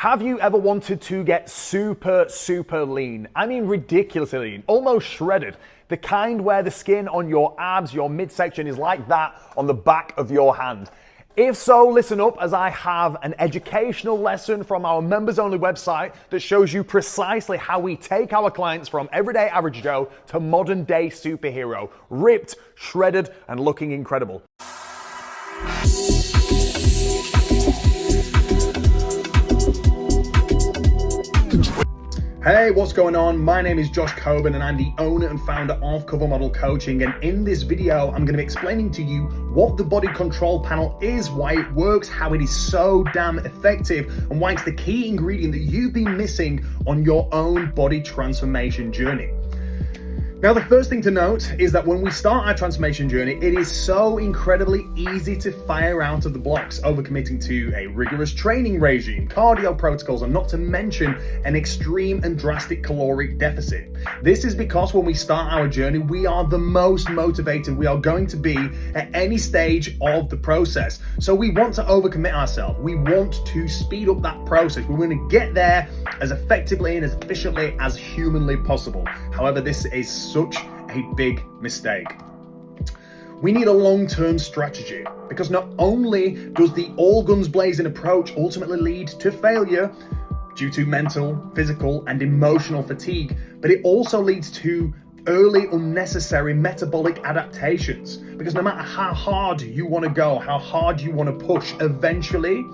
Have you ever wanted to get super lean? I mean ridiculously lean, almost shredded. The kind where the skin on your abs, your midsection is like that on the back of your hand. If so, listen up, as I have an educational lesson from our members only website that shows you precisely how we take our clients from everyday average Joe to modern day superhero, ripped, shredded, and looking incredible. Hey, what's going on? My name is Josh Coburn and I'm the owner and founder of Cover Model Coaching, and in this video I'm going to be explaining to you what the body control panel is, why it works, how it is so damn effective, and why it's the key ingredient that you've been missing on your own body transformation journey. Now, the first thing to note is that when we start our transformation journey, it is so incredibly easy to fire out of the blocks, overcommitting to a rigorous training regime, cardio protocols, and not to mention an extreme and drastic caloric deficit. This is because when we start our journey, we are the most motivated we are going to be at any stage of the process. So we want to overcommit ourselves. We want to speed up that process. We want to get there as effectively and as efficiently as humanly possible. However, this is such a big mistake. We need a long-term strategy, because not only does the all guns blazing approach ultimately lead to failure due to mental, physical, and emotional fatigue, but it also leads to early unnecessary metabolic adaptations, because no matter how hard you want to go, how hard you want to push, eventually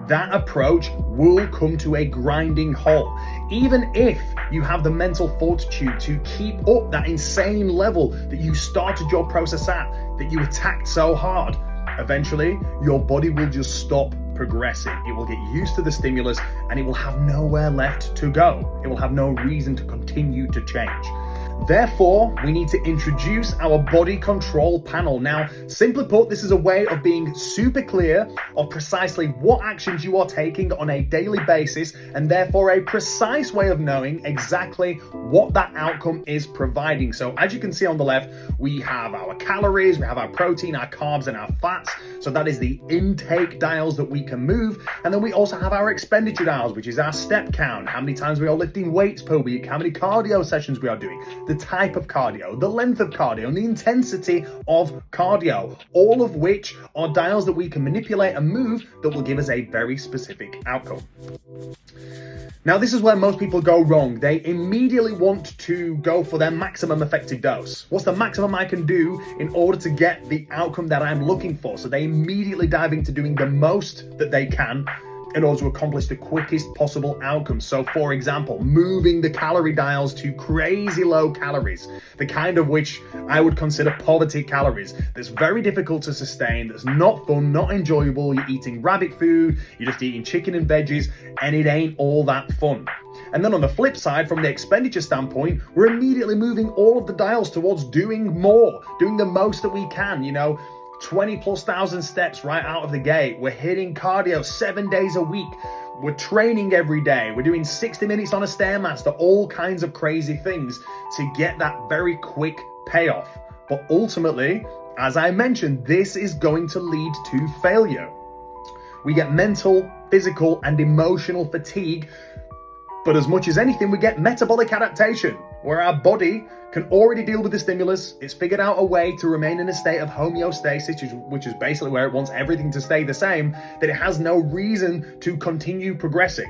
that approach will come to a grinding halt. Even if you have the mental fortitude to keep up that insane level that you started your process at, that you attacked so hard, eventually your body will just stop progressing. It will get used to the stimulus and it will have nowhere left to go. It will have no reason to continue to change. Therefore, we need to introduce our body control panel. Now, simply put, this is a way of being super clear of precisely what actions you are taking on a daily basis, and therefore a precise way of knowing exactly what that outcome is providing. So as you can see on the left, we have our calories, we have our protein, our carbs, and our fats. So that is the intake dials that we can move. And then we also have our expenditure dials, which is our step count, how many times we are lifting weights per week, how many cardio sessions we are doing, the type of cardio, the length of cardio, and the intensity of cardio, all of which are dials that we can manipulate and move that will give us a very specific outcome. Now, this is where most people go wrong. They immediately want to go for their maximum effective dose. What's the maximum I can do in order to get the outcome that I'm looking for? So they immediately dive into doing the most that they can in order to accomplish the quickest possible outcome. So for example, moving the calorie dials to crazy low calories, the kind of which I would consider poverty calories, that's very difficult to sustain, that's not fun, not enjoyable. You're eating rabbit food, you're just eating chicken and veggies, and it ain't all that fun. And then on the flip side, from the expenditure standpoint, we're immediately moving all of the dials towards doing more, doing the most that we can, 20,000+ steps right out of the gate. We're hitting cardio 7 days a week. We're training every day. We're doing 60 minutes on a Stairmaster, all kinds of crazy things to get that very quick payoff. But ultimately, as I mentioned, this is going to lead to failure. We get mental, physical, and emotional fatigue, but as much as anything, we get metabolic adaptation, where our body can already deal with the stimulus. It's figured out a way to remain in a state of homeostasis, which is basically where it wants everything to stay the same, that it has no reason to continue progressing.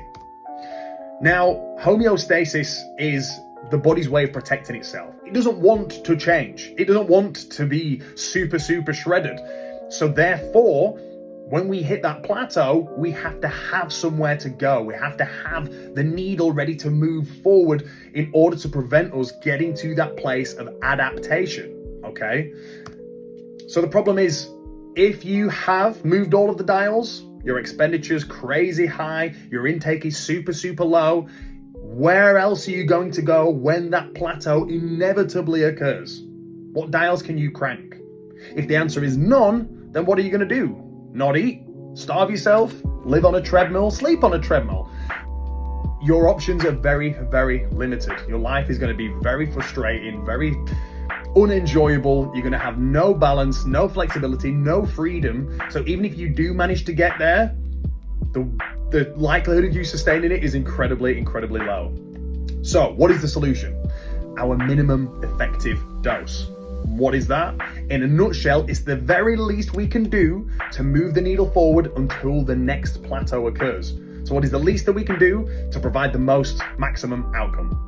Now, homeostasis is the body's way of protecting itself. It doesn't want to change. It doesn't want to be super shredded. So therefore, when we hit that plateau, we have to have somewhere to go. We have to have the needle ready to move forward in order to prevent us getting to that place of adaptation, okay? So the problem is, if you have moved all of the dials, your expenditure's crazy high, your intake is super low, where else are you going to go when that plateau inevitably occurs? What dials can you crank? If the answer is none, then what are you going to do? Not eat, starve yourself, live on a treadmill, sleep on a treadmill. Your options are very limited. Your life is going to be very frustrating, very unenjoyable. You're going to have no balance, no flexibility, no freedom. So even if you do manage to get there, the the likelihood of you sustaining it is incredibly, incredibly low. So what is the solution? Our minimum effective dose. What is that? In a nutshell, it's the very least we can do to move the needle forward until the next plateau occurs. So what is the least that we can do to provide the most maximum outcome?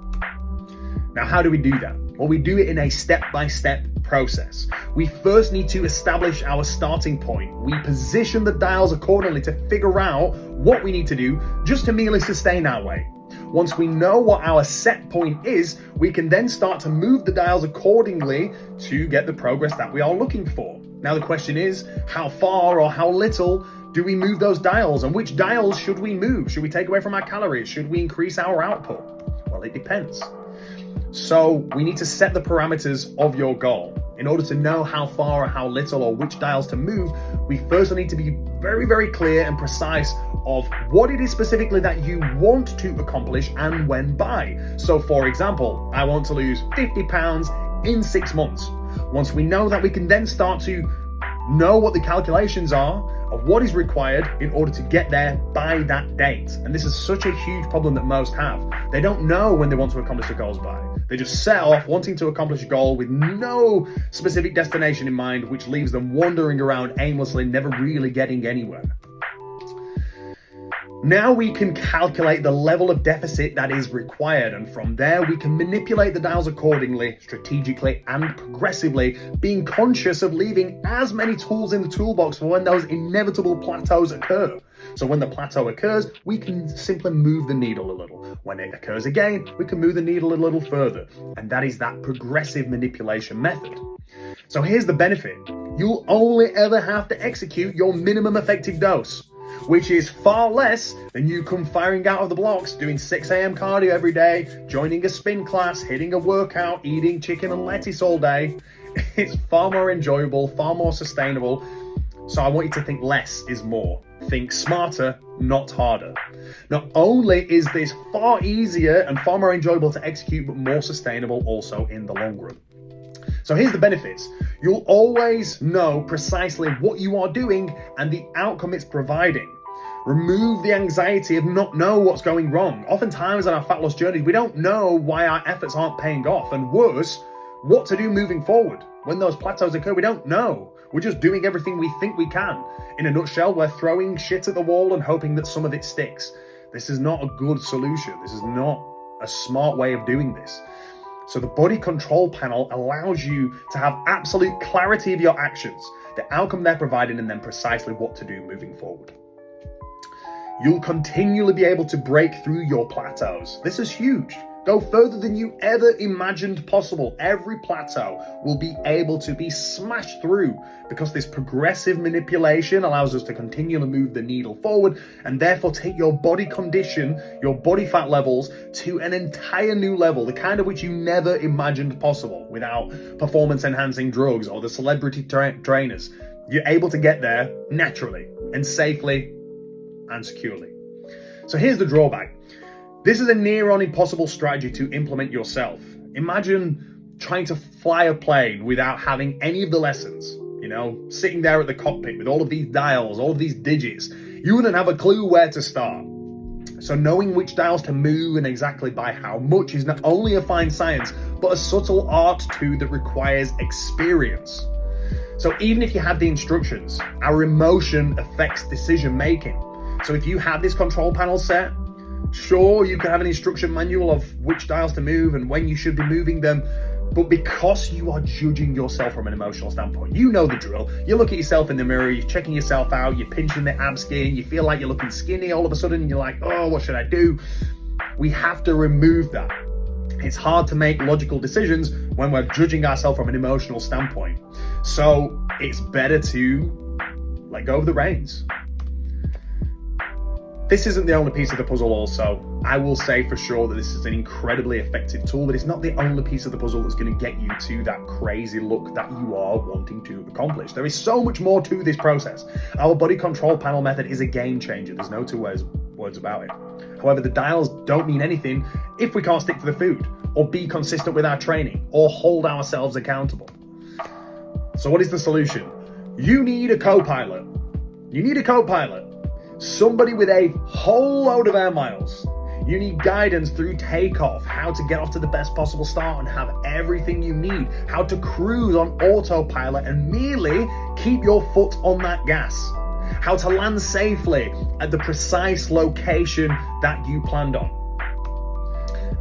Now, how do we do that? Well, we do it in a step-by-step process. We first need to establish our starting point. We position the dials accordingly to figure out what we need to do just to merely sustain our way. Once we know what our set point is, we can then start to move the dials accordingly to get the progress that we are looking for. Now the question is, how far or how little do we move those dials, and which dials should we move? Should we take away from our calories? Should we increase our output? Well, it depends. So we need to set the parameters of your goal. In order to know how far or how little or which dials to move, we first need to be very, very clear and precise of what it is specifically that you want to accomplish and when by. So for example, I want to lose 50 pounds in 6 months. Once we know that, we can then start to know what the calculations are of what is required in order to get there by that date. And this is such a huge problem that most have. They don't know when they want to accomplish their goals by. They just set off wanting to accomplish a goal with no specific destination in mind, which leaves them wandering around aimlessly, never really getting anywhere. Now we can calculate the level of deficit that is required, and from there we can manipulate the dials accordingly, strategically and progressively, being conscious of leaving as many tools in the toolbox for when those inevitable plateaus occur. So when the plateau occurs, we can simply move the needle a little. When it occurs again, we can move the needle a little further, and that is that progressive manipulation method. So here's the benefit. You'll only ever have to execute your minimum effective dose, which is far less than you come firing out of the blocks, doing 6 a.m. cardio every day, joining a spin class, hitting a workout, eating chicken and lettuce all day. It's far more enjoyable, far more sustainable. So I want you to think less is more. Think smarter, not harder. Not only is this far easier and far more enjoyable to execute, but more sustainable also in the long run. So here's the benefits. You'll always know precisely what you are doing and the outcome it's providing. Remove the anxiety of not know what's going wrong. Oftentimes on our fat loss journeys, we don't know why our efforts aren't paying off, and worse, what to do moving forward. When those plateaus occur, we don't know. We're just doing everything we think we can. In a nutshell, we're throwing shit at the wall and hoping that some of it sticks. This is not a good solution. This is not a smart way of doing this. So the body control panel allows you to have absolute clarity of your actions, the outcome they're providing, and then precisely what to do moving forward. You'll continually be able to break through your plateaus. This is huge. Go further than you ever imagined possible. Every plateau will be able to be smashed through because this progressive manipulation allows us to continually move the needle forward and therefore take your body condition, your body fat levels to an entire new level, the kind of which you never imagined possible without performance enhancing drugs or the celebrity trainers. You're able to get there naturally and safely and securely. So here's the drawback. This is a near on impossible strategy to implement yourself. Imagine trying to fly a plane without having any of the lessons, sitting there at the cockpit with all of these dials, all of these digits. You wouldn't have a clue where to start. So knowing which dials to move and exactly by how much is not only a fine science, but a subtle art too that requires experience. So even if you had the instructions, our emotion affects decision making. So if you have this control panel set, sure, you can have an instruction manual of which dials to move and when you should be moving them, but because you are judging yourself from an emotional standpoint, you know the drill. You look at yourself in the mirror, you're checking yourself out, you're pinching the ab skin, you feel like you're looking skinny all of a sudden, and you're like, oh, what should I do? We have to remove that. It's hard to make logical decisions when we're judging ourselves from an emotional standpoint. So it's better to let go of the reins. This isn't the only piece of the puzzle also. I will say for sure that this is an incredibly effective tool, but it's not the only piece of the puzzle that's going to get you to that crazy look that you are wanting to accomplish. There is so much more to this process. Our body control panel method is a game changer. There's no two words about it. However, the dials don't mean anything if we can't stick to the food or be consistent with our training or hold ourselves accountable. So what is the solution? You need a co-pilot. somebody with a whole load of air miles. You need guidance through takeoff, how to get off to the best possible start and have everything you need, how to cruise on autopilot and merely keep your foot on that gas, how to land safely at the precise location that you planned on.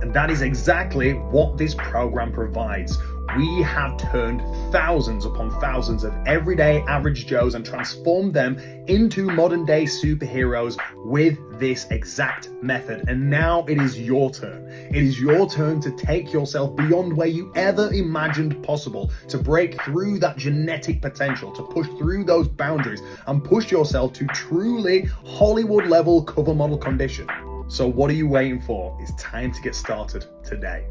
And that is exactly what this program provides. We have turned thousands upon thousands of everyday average Joes and transformed them into modern day superheroes with this exact method. And now it is your turn. It is your turn to take yourself beyond where you ever imagined possible, to break through that genetic potential, to push through those boundaries and push yourself to truly Hollywood level cover model condition. So what are you waiting for? It's time to get started today.